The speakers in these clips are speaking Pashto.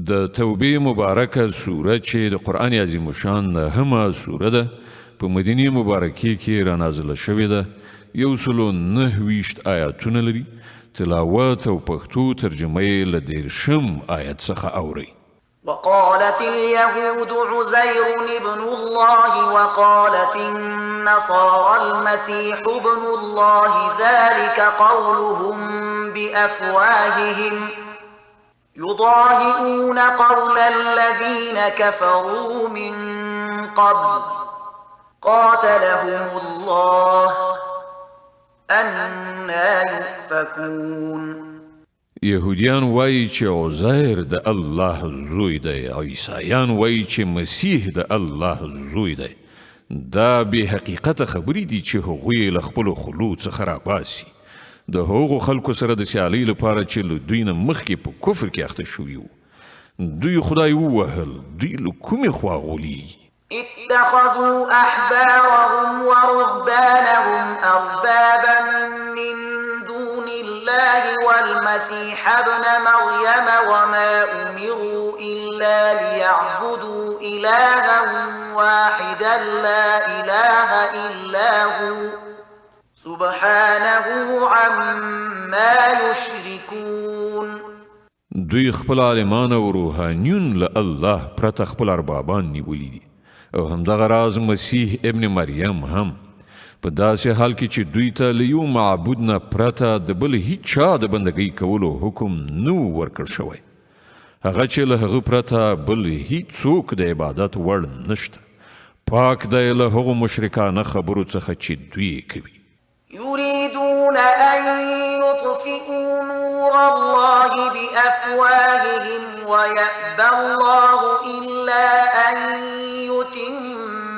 د توبې مبارکه سوره چې د قرآن عظیم شان نهمه سوره ده په مدینه مبارکه کې رانازله شوې ده 129 آیاتونه لري تلاوت او پښتو ترجمه یې له 13 آیت څخه اوري. وقالت اليهود عزير ابن الله وقالت النصارى المسيح ابن الله ذلك قولهم بأفواههم يضاهئون قول الذين كفروا من قبل قاتلهم الله أنا يؤفكون. یهودیان وایي چې عزیر د الله زوی دی او عیسایان وایي چې مسیح د الله زوی دی. دا به حقیقت خبرې دي چې هغوی له خپلو خولو څخه راباسي د هغو خلکو سره د سیالۍ لپاره چې له دوی نه مخکې په کفر کې اخته شوي وو. دوی خدای ووهل، دوی له کومې خوا غولېږي؟ اتخذوا أحبارهم ورهبانهم أربابا من دون الله والمسيح ابن مريم وما أمروا إلا ليعبدوا إلها واحدا لا إله إلا هو سبحانه عما يشركون. دوی خپل عالمان او روحانیون له الله پرته خپل اربابان نیولي دي او همدغه راز مسیح ابن مریم هم په داسې حال کې چې دوی ته له یو معبود نه پرته د بل هیڅ چا د بندګۍ کولو حکم نه ورکړ شوی. هغه چې له هغه پرته بل هیڅوک د عبادت وړ نشته. پاک دی له هغو مشرکانه خبرو څخه چې دوی کوي. يريدون أن يطفئوا نور الله بأفواههم ويأبى الله إلا أن يتم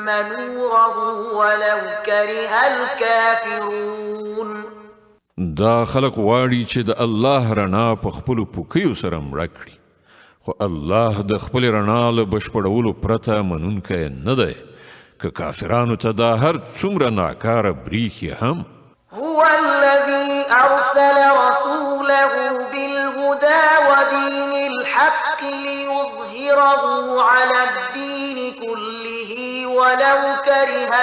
نوره ولو كره الكافرون. دا خلق واړي چې د الله رڼا په خپلو پوکیو سره مړه کړي، خو الله د خپل رڼا له بشپړولو پرته منونکی نه دی. که کافرانو ته دا هر څومره ناکاره بریښي هم. هو الذي أرسل رسوله بالهدى ودين الحق ليظهره على الدين كله ولو كره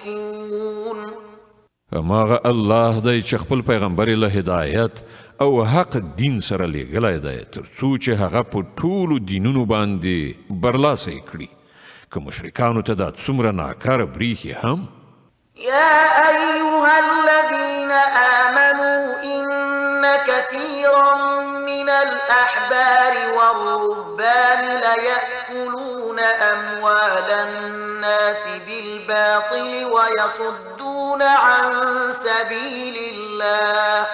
المشركون. هماغه الله دی چې خپل پیغمبر له هدایت او حق دین سره لېږلی دی تر څو چې هغه په ټولو دینونو باندې برلاسه کړي. که مشرکانو ته دا څومره ناکاره بریښي هم. يا أيها الذين آمنوا إن كثيرا من الأحبار والرهبان ليأكلون أموال الناس بالباطل ويصدون عن سبيل الله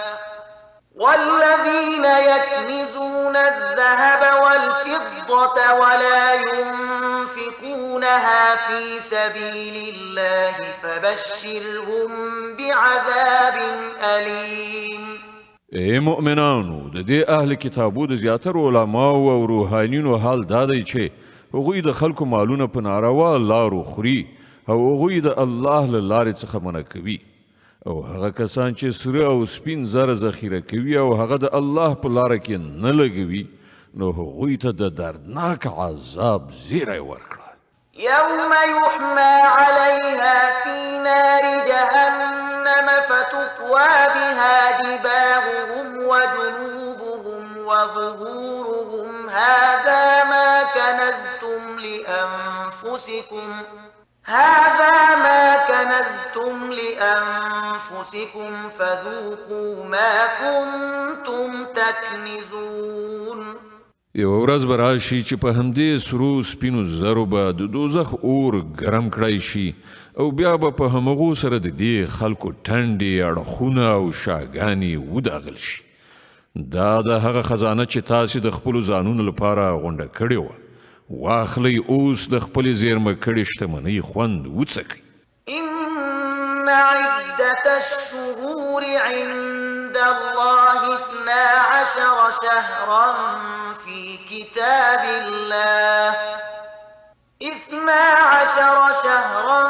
والذين يكنزون الذهب والفضة ولا ينفقونها في سبيل الله فبشرهم بعذاب أليم. ای مؤمنانو، د دې اهل کتابو د زیاترو علماو او روحانیونو حال دا دی چې هغوی د خلکو مالونه په ناروا لارو خوري او هغوی د الله له لارې څخه منع کوي. او هغه کسان چې سره او سپین زر ذخیره کوي او هغه د الله په لاره کې نه لګوي نو هغوی ته د دردناک عذاب زیری ورکړه. يوم يحمى عليها في نار جهنم فتكوى بها جباههم وجنوبهم وظهورهم هذا ما كنزتم لأنفسكم فذوقوا ما كنتم تكنزون. یو ورځ به راشي چې په همدې سرو سپینو زرو به د دوزخ اور ګرم کړی شي او بیا به په همغو سره د دې خلکو ټنډې اړخونه او شاګانې وداغل شي. دا د هغه خزانه چې تاسې د خپلو ځانونو لپاره غونډه کړې وه واخلئ اوس د خپلې زیرمه کړې شتمنۍ خوند وڅکئ. إن عدة الشهور عند الله 12 شهرا في كتاب الله 12 شهرا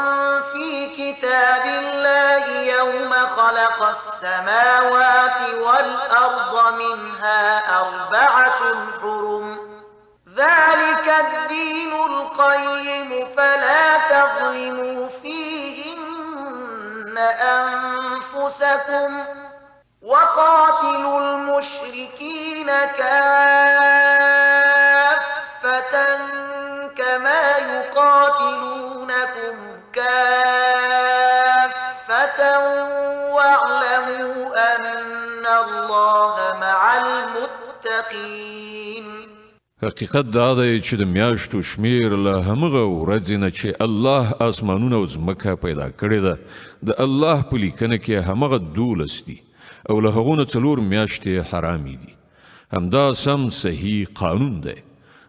في كتاب الله يوم خلق السماوات والأرض منها 4 حرم القيم فلا تظلموا فيهن أنفسكم وقاتلوا المشركين كافة كما يقاتلونكم كافة واعلموا أن الله مع المتقين. حقیقت دا دی چې د میاشتو شمیر له همغه ورځې نه چې الله اسمانونه او ځمکه پیدا کړې ده د الله په لیکنه کې همغه 12 دي او له هغو نه 4 میاشتې حرامې دي. همدا سم صحیح قانون دی.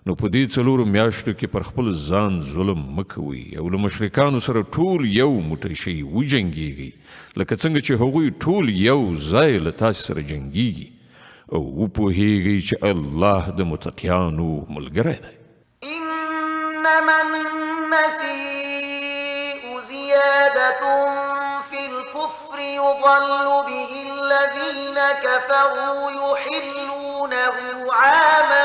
نو په دې 4 میاشتو کې پر خپل ځان ظلم مه کوئ او له مشرکانو سره ټول یو موټی شئ وجنګېږئ لکه څنګه چې هغوی ټول یو ځای له تاسې سره جنګېږي او وپوهیږئ چې الله د متقیانو ملګری دی. إنما النسيء زيادة في الكفر يضل به الذين كفروا يحلونه عاما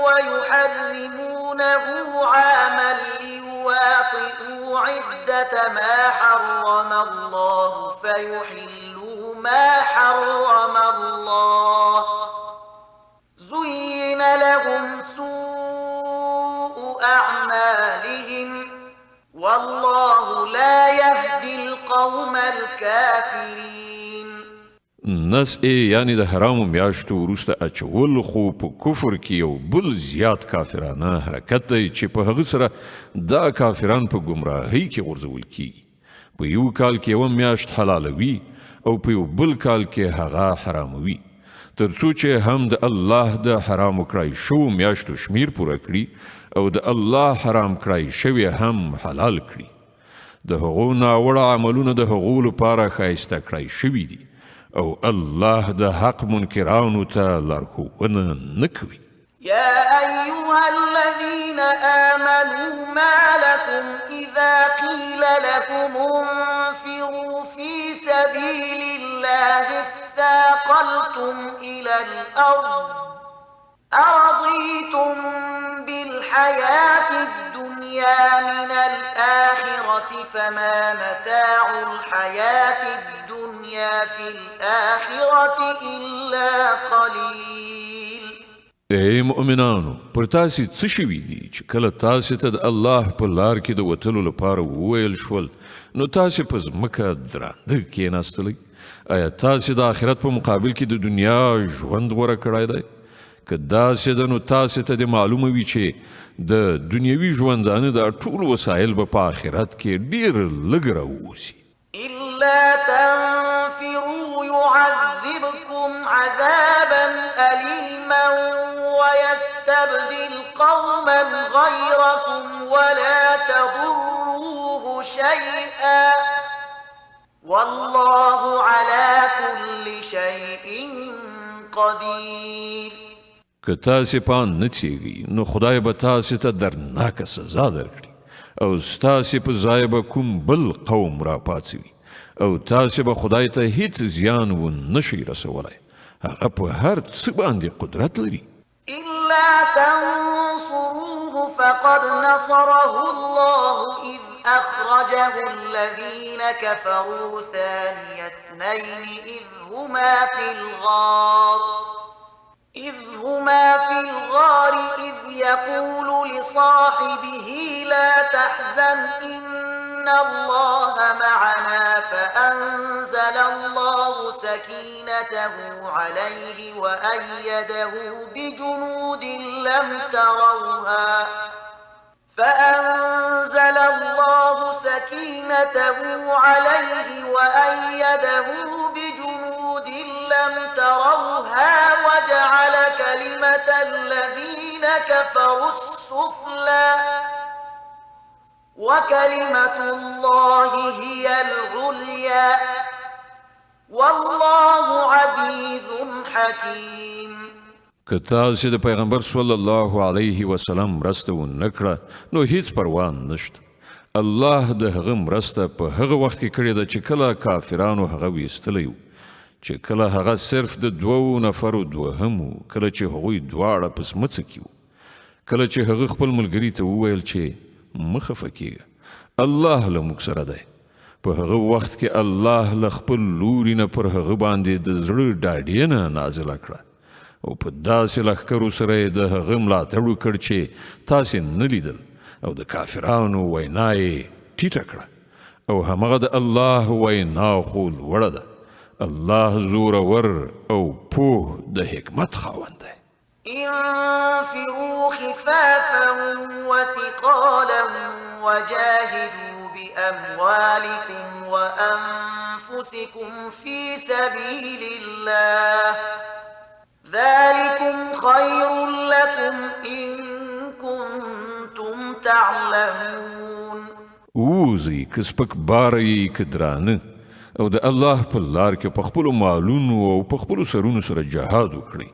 ويحرمونه عاما ليواطئوا عدة ما حرم الله فيحلوا ما حرم الله زين لهم سوء أعمالهم والله لا يهدي القوم الكافرين. نس یعنی د حرامو میاشتو وروسته اچول خو په کفر کې یو بل زیات کافرانه حرکت دی چې په هغه سره دا کافران په ګمراهۍ کې غورځول کیږي. په یو کال کې یوه میاشت حلالوي او په یو بل کال کې هغه حراموي تر څو چې هم د الله د حرامو کړای شوو میاشتو شمیر پوره کړي او د الله حرام کړای شوي هم حلال کړي. د هغو ناوړه عملونه د هغو لپاره ښایسته کړای شوي دي او الله د حق منکرانو ته لارښوونه نه کوي. يا أيها الذين آمنوا ما لكم إذا قيل لكم انفروا في سبيل الله اثاقلتم إلى الأرض أرضيتم بالحياة الدنيا من الآخرة فما متاع الحياة الدنيا في الآخرة إلا قليل. ای مؤمنانو پر تاسې څه شوي دي چې کله تاسې ته د الله په لار کې د وتلو لپاره وویل شول نو تاسې په ځمکه درانده کښېناستئ؟ آیا تاسې د آخرت په مقابل کې د دنیا ژوند غوره کړی دی؟ که داسې ده نو تاسې ته د معلومه وي چې د دنیوي ژوندانه د ټول وسایل به په آخرت کې ډېر لږ راووځي. إلا تنفروا يعذبكم عذابا أليما ويستبدل قوما غيركم ولا تضروه شيئا والله على كل شيء قدير. که تاسې پان نه څیږئ نو خدای به تاسې ته درناکه سزا درکړي او ستاسې په ځای به کوم بل قوم راپاڅوي او تاسې به خدای ته هیڅ زیان ونه شئ رسولی. هغه په هر څه باندې قدرت لري. إلا تنصروه فقد نصره الله إذ أخرجه الذين كفروا ثاني اثنين إذ هما في الغار إذ يقول لصاحبه لا تحزن إن الله معنا فأنزل الله سكينته عليه وأيده بجنود لم تروها فأنزل الله سكينته عليه وأيده بجنود لم تروها وجعل كلمة الذين كفروا السفلى وكلمة الله هي العليا والله عزيز حكيم. که تاسې د پیغمبر صلی الله علیه وسلم مرسته ونه کړه نو هیڅ پروا نشته. الله د هغه مرسته په هغه وخت کې کړې ده چې کله کافرانو هغه ویستلی و چې کله هغه صرف د 2 نفرو دوهم و کله چې هغوی دواړه په سمڅه کې وو کله چې هغه خپل ملګري ته وویل چې مه خفه کېږه الله له موږ سره دی په هغه وخت کې الله له خپل لوري نه پر هغه باندې د زړه ډاډینه نازله کړه او په داسې لښکرو سره یې د هغه ملاتړ وکړ چې تاسې نه لیدل او د کافرانو وینا یې ټیټه کړه او همغه د الله وینا خو لوړه ده الله زورور او پوه د حکمت خاوند دی انفروا خفافا وثقالا وجاهدوا بأموالكم وأنفسكم في سبيل الله ذلكم خير لكم إن كنتم تعلمون اوزی که سپک باری که درانه او د الله په لار کې په خپلو مالونو او په خپلو سرونو سره جهاد وکړئ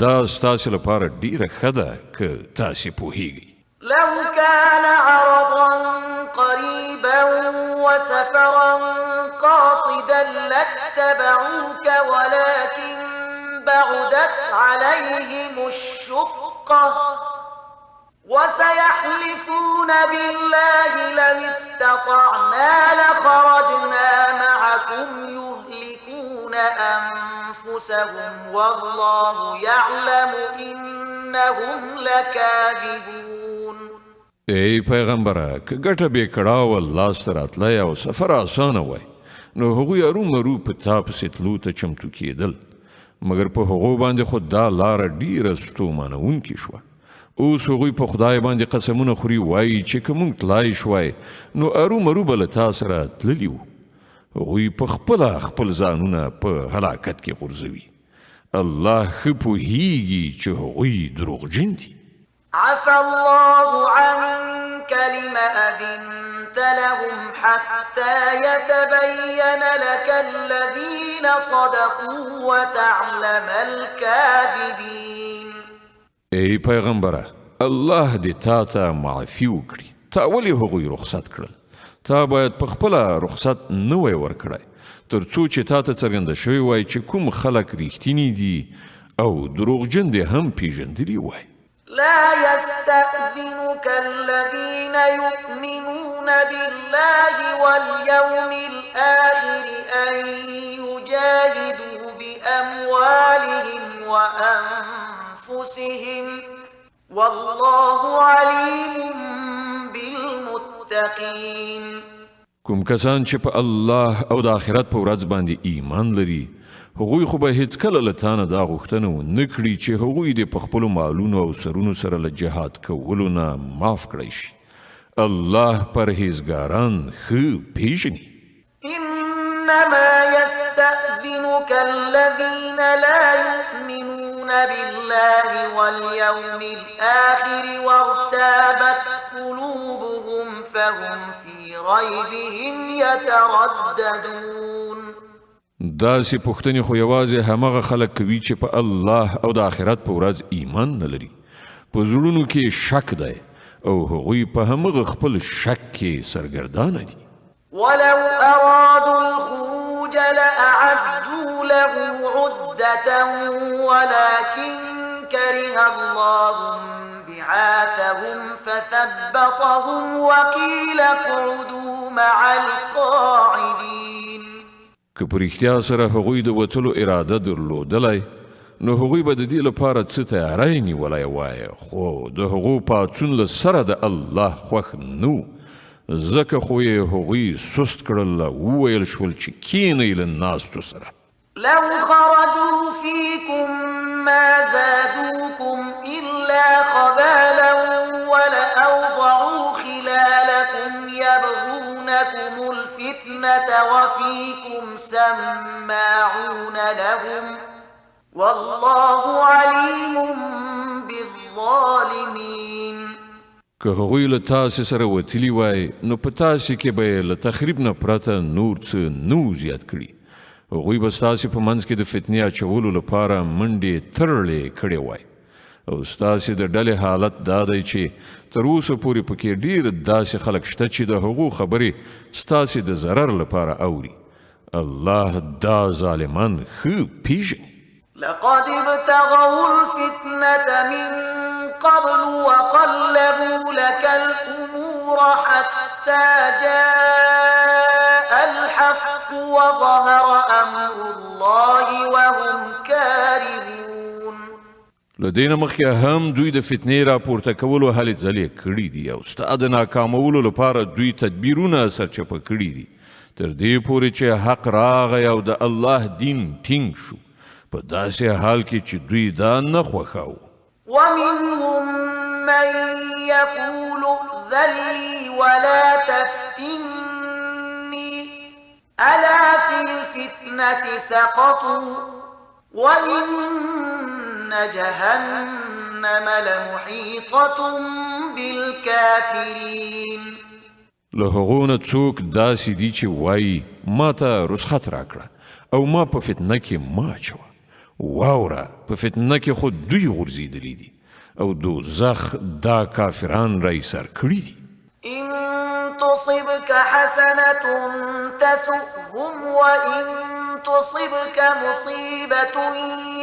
دا ستاسې لپاره ډیره ښه ده که تاسې پوهیږئ لو كان عرضا قريبا وسفرا قاصدا لاتبعوك ولكن بعدت عليهم الشقة وسيحلفون بالله لو استطعنا لخرجنا معكم يهلكون أنفسهم والله يعلم إنهم لكاذبون ای پیغمبره که ګټه بې کړاوه لاسته راتلی او سفر اسانه وای نو هغوی ارومرو په تا پسې تلو ته چمتو کېدل مګر په هغو باندې خو دا لاره ډیره ستومانوونکې شوه اوس هغوی په خدای باندې قسمونه خوري وایي چې که موږ تلای شوای نو ارومرو به له تا سره تللي وو هغوی په خپله خپل ځانونه په هلاکت کې غورځوي الله ښه پوهیږي چې هغوی دروغجن دي عفى الله عنك لم أذنت لهم حتى يتبين لك الذين صدقوا وتعلم الكاذبين ای پیغمبره الله دې تا ته معافي وکړي تا ولې هغوی رخصت کړل تا باید په خپله رخصت نه وای ورکړی تر څو چې تا ته څرګنده شوی وای چې کوم خلک ریښتیني دي او دروغجن دې هم پیژندلي وای لا يستأذنك الذين يؤمنون بالله واليوم الآخر أن يجاهدوا بأموالهم وأنفسهم والله عليم بالمتقين کوم کسان چې په الله او د آخرت په ورځ باندې ایمان لري هغوی خو به هیڅکله له تا نه دا غوښتنه ونه کړي چې هغوی دې په خپلو مالونو او سرونو سره له جهاد کولو نه معاف کړی شي الله پرهیزګاران ښه پیژني إنما يستأذنك الذين لا يؤمنون بالله واليوم الآخر وارتابت قلوبهم فهم في ريبهم يترددون داسې پوښتنې خو یوازې همغه خلک کوي چې په الله او د آخرت په ورځ ایمان نه لري په زړونو کې شک دی او هغوی په همغه خپل شک کې سرګردانه دي ولو أرادوا الخروج لأعدوا له عدة ولكن كره الله بعاثهم فثبطهم وقيل اقعدوا مع القاعدين که په رښتیا سره هغوی د وتلو اراده درلودلی نو هغوی به د دې لپاره څه تیاری نیولی وای خو د هغو پاڅون له سره د الله خوښ نه ځکه خو یې هغوی سست کړل وویل شول چې کینئ له ناستو سره لو خرجوا فيكم ما زادوكم إلا خبالا ولأوضعوا خلالكم يبغونكم الفتنة وفيكم سماعون لهم والله عليم بالظالمين که هغوی له تاسې سره وتلي وای نو په تاسې کې به یې له تخریب نه پرته نور څه نه زیات کړي هغوی به ستاسې په منځ کې د فتنې اچولو لپاره منډې ترړې کړې وای او ستاسې د ډلې حالت دا دی چې تر اوسه پورې پکې ډېر داسې خلک شته چې د هغو خبرې ستاسې د ضرر لپاره اوري الله دا ظالمان ښه پیژني. لقد ابتغوا الفتنة من قبل وقلبوا لك الأمور حتى جاء الحق وظهر أمر الله وهم كارهون. له دې نه مخکې هم دوی د فتنې راپورته کولو هلې ځلې کړي دي او ستا د ناکامولو لپاره دوی تدبیرونه سرچپه کړي دي تر دې پورې چې حق راغی او د الله دین ټینګ شو په داسې حال کې چې دوی دا نه خوښاوه. ومنهم من يقول ائذن لي ولا تفتني ألا في الفتنة سقطوا وإن جهنم لمحيطة بالكافرين. له هغو نه څوک داسې دي چې وایي ما ته رخصت راکړه او ما په فتنه کې ما اچوه. واوره په فتنه کې خو دوی غورځېدلي دي او دوزخ دا کافران را ایسار کړي دي. إن تصبك حسنة تسؤهم وإن تصبك مصيبة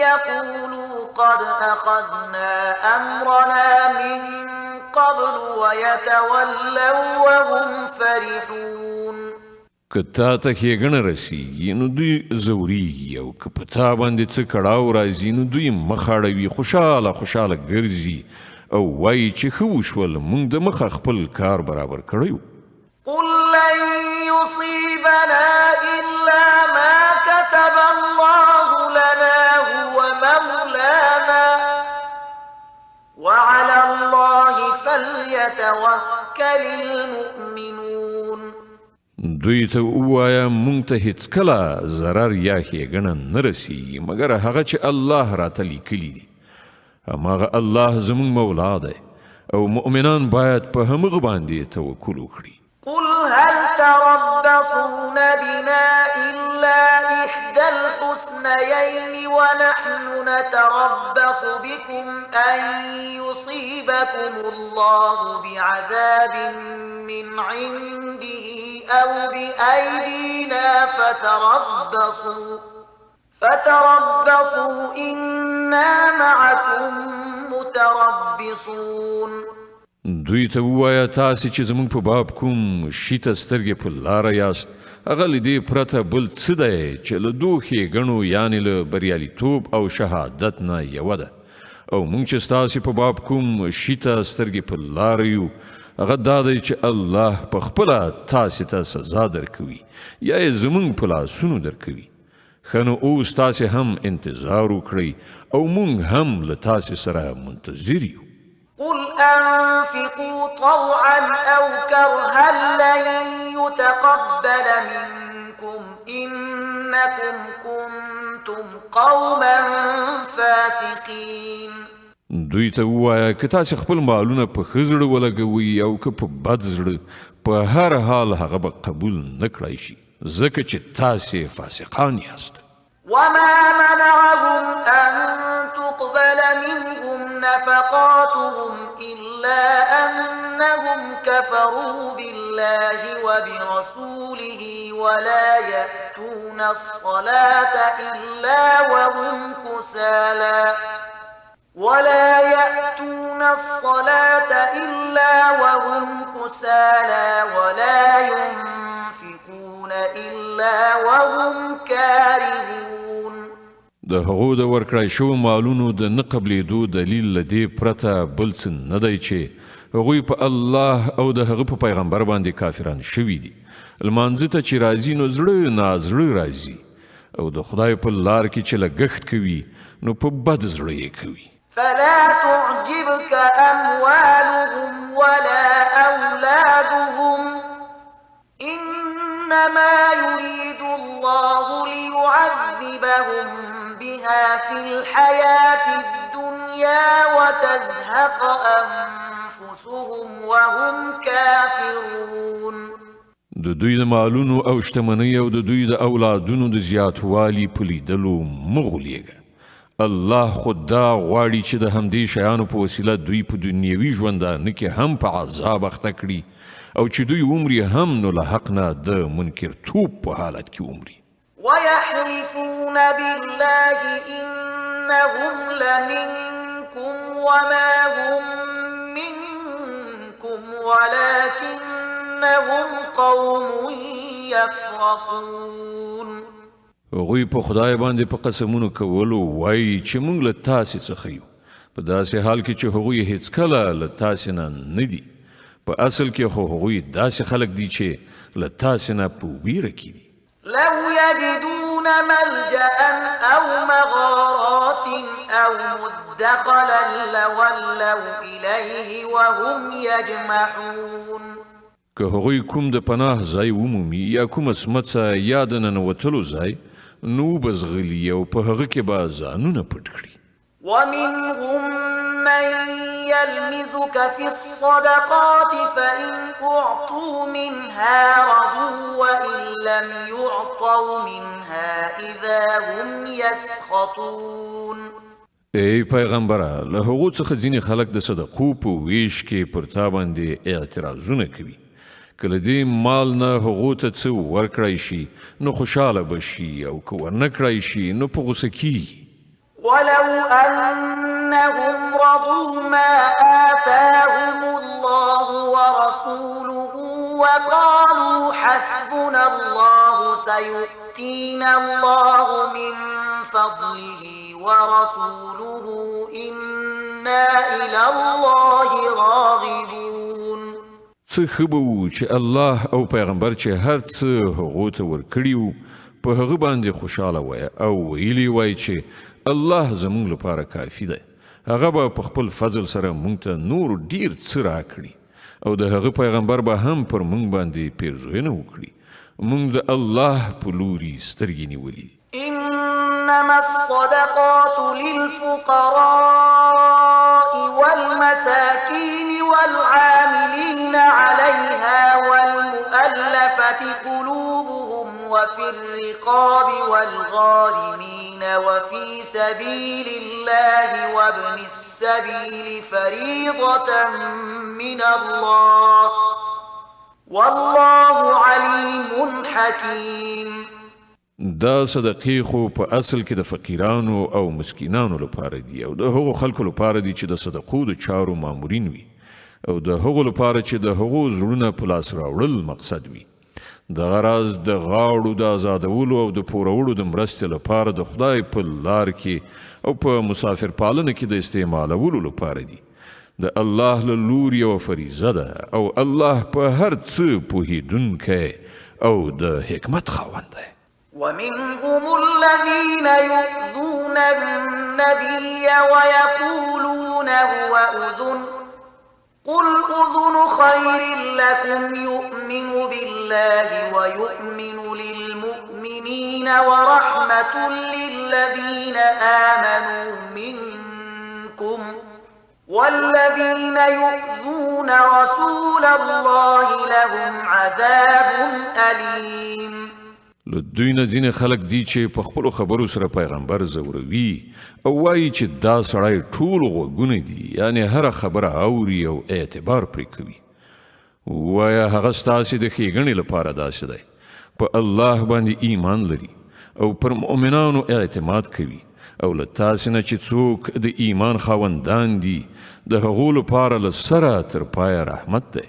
يقولوا قد أخذنا أمرنا من قبل ويتولوا وهم فرحون. که تا ته ښېګڼه رسیږي نو دوی ځورېږي او که په تا باندې څه کړاو راځي نو دوی مخ اړوي خوشحاله ګرځي او وایي چې ښه وشول موږ د مخه خپل کار برابر کړی و. قل لن يصيبنا إلا ما كتب الله لنا هو مولانا وعلى الله فليتوكل المؤمنون. دوی ته ووایه موږ ته هیڅکله ضرر یا ښېګڼه نه رسیږي مګر هغه چې الله راته لیکلي دي. هماغه الله زموږ مولا دی او مؤمنان باید په همغه باندې توکل وکړي. قل هل تربصون بنا إلا إحدى الحسنيين ونحن نتربص بكم أن يصيبكم الله بعذاب من عنده أو بأيدينا فتربصوا إنا معكم متربصون. دوی ته ووایه تاسې چې زموږ په باب کوم شي ته سترګې په لاره یاست هغه له دې پرته بل څه دی چې له دوو ښېګڼو یعنې له بریالیتوب او شهادت نه یوه ده او موږ چې ستاسې په باب کوم شي ته سترګې په لاره یو هغه دا دی چې الله په خپله تاسې ته سزا درکوي یا یې زموږ په لاسونو درکوي. ښه نو اوس تاسې هم انتظار وکړئ او موږ هم له تاسې سره منتظر یو. قل أنفقوا طوعا أو كرها لن يتقبل منكم إنكم كنتم قوما فاسقين. دوی ته ووایه که تاسې خپل مالونه په ښه زړه ولګوئ او که په بد زړه په هر حال هغه به قبول نه کړی شي ځکه چې تاسې فاسقان یاست. وما منعهم أن تقبل منهم نفقاتهم إلا أنهم كفروا بالله وبرسوله ولا يأتون الصلاة إلا وهم كسالى ولا ينفقون إلا وهم كارهون. د هغو د ورکړای شوو مالونو د نه قبلېدو دلیل له دې پرته بل څه نه دی چې هغوی په الله او د هغه په پیغمبر باندې کافران شوي دي. لمانځه ته چې راځي نو زړه نازړه راځي او د خدای په لار کې چې لګښت کوي نو په بد زړه یې کوي. فلا تعجبك أموالهم ولا أولادهم إنما يريد الله ليعذبهم بها في الحياة الدنيا وتزهق أنفسهم وهم كافرون. د دوی د مالونو او شتمنۍ او د دوی د اولادونو د زیاتوالي په لیدلو مه غولیږه. الله خود دا غواړي چې د همدې شیانو په وسیله دوی په دنیوي ژوندانه کې هم په عذاب اخته کړي او چې دوی عمر هم نو له حق نه د منکرتوب په حالت کې عمري. ويحلفون بالله إنهم لمنكم وما هم منكم ولكنهم قوم يفرقون. هغوی په خدای باندې په قسمونو کولو وایي چې موږ له تاسې څخه یو، په داسې حال کې چې هغوی هیڅکله له تاسې نه دي. په اصل کې خو هغوی داسې خلک دي چې له تاسې نه په ویره کې دي. لو يجدون ملجأ أو مغارات أو مدخلا لولوا إليه وهم يجمحون. که هغوی کوم د پناه ځای ومومي یا کوم سمڅه یا د ننوتلو ځای، نو بزغلي او په هغه کې به ځانونه پټ کړي. ومنهم من يلمزك في الصدقات فإن أعطوا منها رضوا وإن لم يعطوا منها إذا هم يسخطون. ای پیغمبره، له هغو څخه ځینې خلک د صدقو په ویش کې پر تا باندې اعتراضونه کوي. کله دې مال نه هغو ته څه ورکړی شي نو خوشحاله به شي، او که ورنه کړی شي نو په غوسه کیږي. ولو أنهم رضوا ما آتاهم الله ورسوله وقالوا حسبنا الله سيؤتينا الله من فضله ورسوله إنا إلى الله راغبون. څه ښه به وو چې الله او پیغمبر چې هر څه هغو ته ورکړي وو په هغه باندې خوشحاله وای او ویلي وای چې الله زمونږ لپاره کافي دی. هغه به په خپل فضل سره مونږ ته نور ډیر څه راکړي او د هغه پیغمبر به هم پر مونږ باندې پیرزوینه وکړي. مونږ د الله په لوري سترګې نیولي. إنما الصدقات للفقراء والمساكين والعاملين عليها والمؤلفة قلوبهم وفي الرقاب والغارمين وفي سبيل الله وابن السبيل فريضة من الله والله عليم حكيم. دا صدقې خو په اصل کې د فقیرانو او مسکینانو لپاره دي، او د هغو خلکو لپاره دي چې د صدقو د چارو مامورین وي، او د هغو لپاره چې د هغو زړونه په لاس راوړل مقصد وي. دغه راز د غاړو د آزادولو او د پورولو د مرستې لپاره د خدای په لار کې او په مسافر پالنه کې د استعمالولو لپاره دي. د الله له لوري یوه فریضه ده، او الله په هر څه پوهېدونکی او د حکمت خاوند دی. ومنهم الذين يؤذون النبي ويقولون هو أذن قل أذن خير لكم يؤمن بالله ويؤمن للمؤمنين ورحمة للذين آمنوا منكم والذين يؤذون رسول الله لهم عذاب أليم. له دوی نه ځینې خلک دي چې په خپلو خبرو سره پیغمبر زوروي او وایي چې دا سړی ټول غوږونه دي، یعنی هره خبره اوري او اعتبار پرې کوي. وایه هغه ستاسې د ښېګڼې لپاره داسې دی، په الله باندې ایمان لري او پر مؤمنانو اعتماد کوي، او له تاسې نه چې څوک د ایمان خاوندان دي د هغو لپاره له سره تر پایه رحمت دی.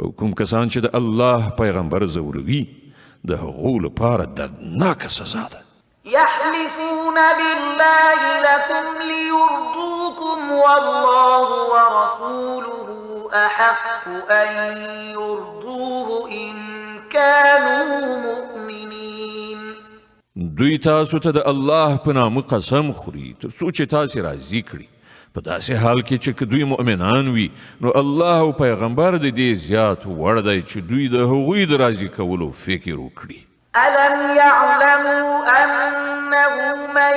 او کوم کسان چې د الله پیغمبر زوروي د هغو لپاره دردناکه سزا ده. يحلفون بالله لكم ليرضوكم والله ورسوله أحق أن يرضوه إن كانوا مؤمنين. دوی تاسو ته د الله په نامه قسم خوري تر څو چې تاسې راضي کړي، په داسې حال کې چې که دوی مؤمنان وي نو الله او پیغمبر د دې زیات وړ دی چې دوی د هغوی د راضي کولو فکر وکړي. ألم يعلموا أنه من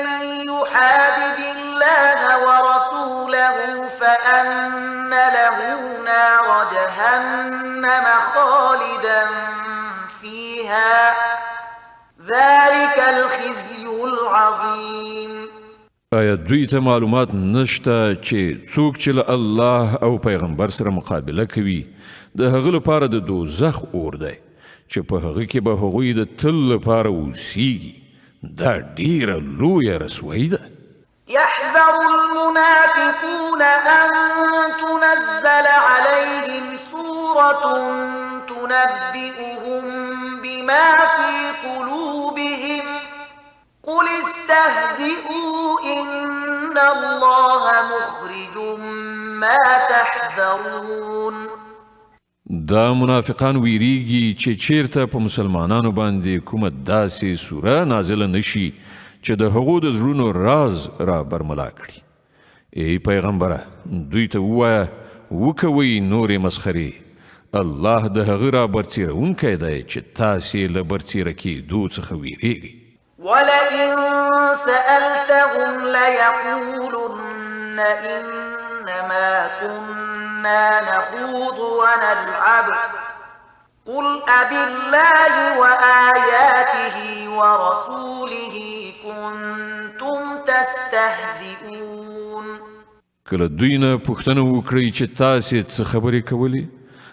يحادد الله ورسوله فأن له نار جهنم خالدا فيها ذلك الخزي العظيم. آیا دوی ته معلومات نشته چې څوک چې له الله او پیغمبر سره مقابله کوي د هغه لپاره د دوزخ اور دی چې په هغه کې به هغوی د تل لپاره اوسیږي، دا ډیره لویه رسوایي ده. يحذر المنافقون أن تنزل عليهم سورة تنبئهم بما في قلوبهم قل استهزئوا إن الله مخرج ما تحذرون. دا منافقان ویریږي چې چیرته په مسلمانانو باندې کومه داسې سوره نازله نشي چې د هغو د زړونو راز را برملا کړي. ای پیغمبره دوی ته ووایه وکوئ نورې مسخرې. الله د هغه را برڅیرونکی دی چې تاسې له برڅیره کېدو څخه ویریږئ. ولئن سألتهم ليقولن إنما كنا نخوض ونلعب قل أبالله وآياته ورسوله كنتم تستهزئون. کله دوی نه پوښتنه وکړئ چې تاسې څه خبرې کولې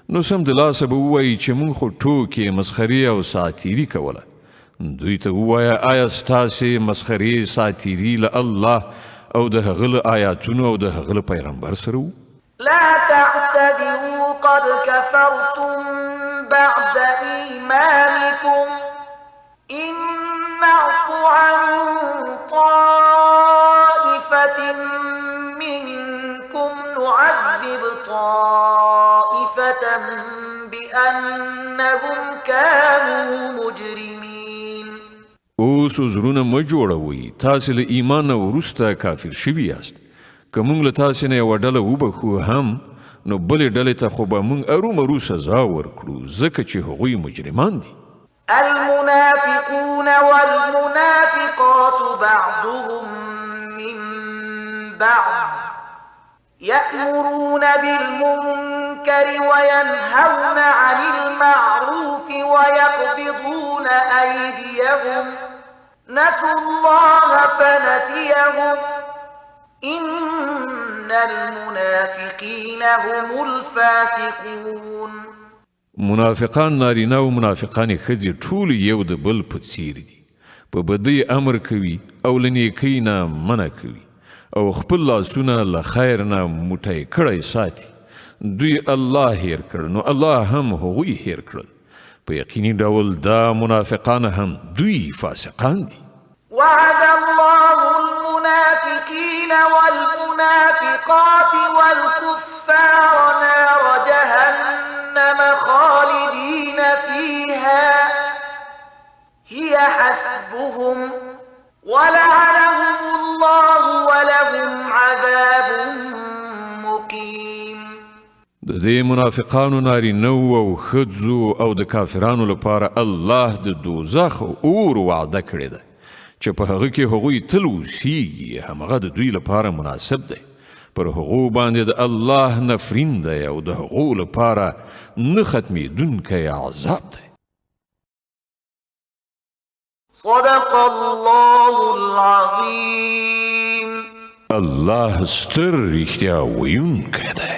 نو سمدلاسه به ووایي چې موږ خو ټوکې مسخرې او ساتیري کوله. دوی ته ووایه آیا ستاسې مسخرې ساتیري له الله او د هغه له آیاتونو او د هغه له پیغمبر سره وو؟ لا تعتذروا قد كفرتم بعد إيمانكم إن نعف عن طائفة منكم نعذب طائفة بأنهم كانوا مجرمين. اوس زړونه مه جوړوئ، تاسې له ایمان نه وروسته کافر شوي یاست. که موږ له تاسې نه یوه ډله وبخو هم نو بلې ډلې ته خو به موږ ارومرو سزا ورکړو ځکه چې هغوی مجرمان دي. المنافقون والمنافقات بعضهم من بعض يأمرون بالمنكر وينهون عن المعروف ويقبضون أيديهم نسوا الله فنسيهم إن المنافقين هم الفاسقون. منافقان نارینه او منافقان ښځې ټول یو د بل په څیر دي. په بدۍ امر کوي او له نیکۍ نه منع کوي او خپل لاسونه له خیر نه موټی کړی ساتي. دوی الله هیر کړ نو الله هم هغوی هیر کړل. په یقیني ډول دا منافقان هم دوی فاسقان دي. وعد الله المنافقين والمنافقات والكفار نار جهنم خالدين فيها هي حسبهم ولعنهم الله ولهم عذاب مقيم. د دې منافقانو نارینهو او ښځو او د کافرانو لپاره الله د دوزخ اور وعده کړې ده چې په هغه کې هغوی تل اوسیږي. همغه د دوی لپاره مناسب دی. پر هغو باندې د الله نفرین دی او د هغو لپاره نه ختمېدونکی عذاب دی. صدق الله العظيم. الله ستر رښتیا ویونکی دی.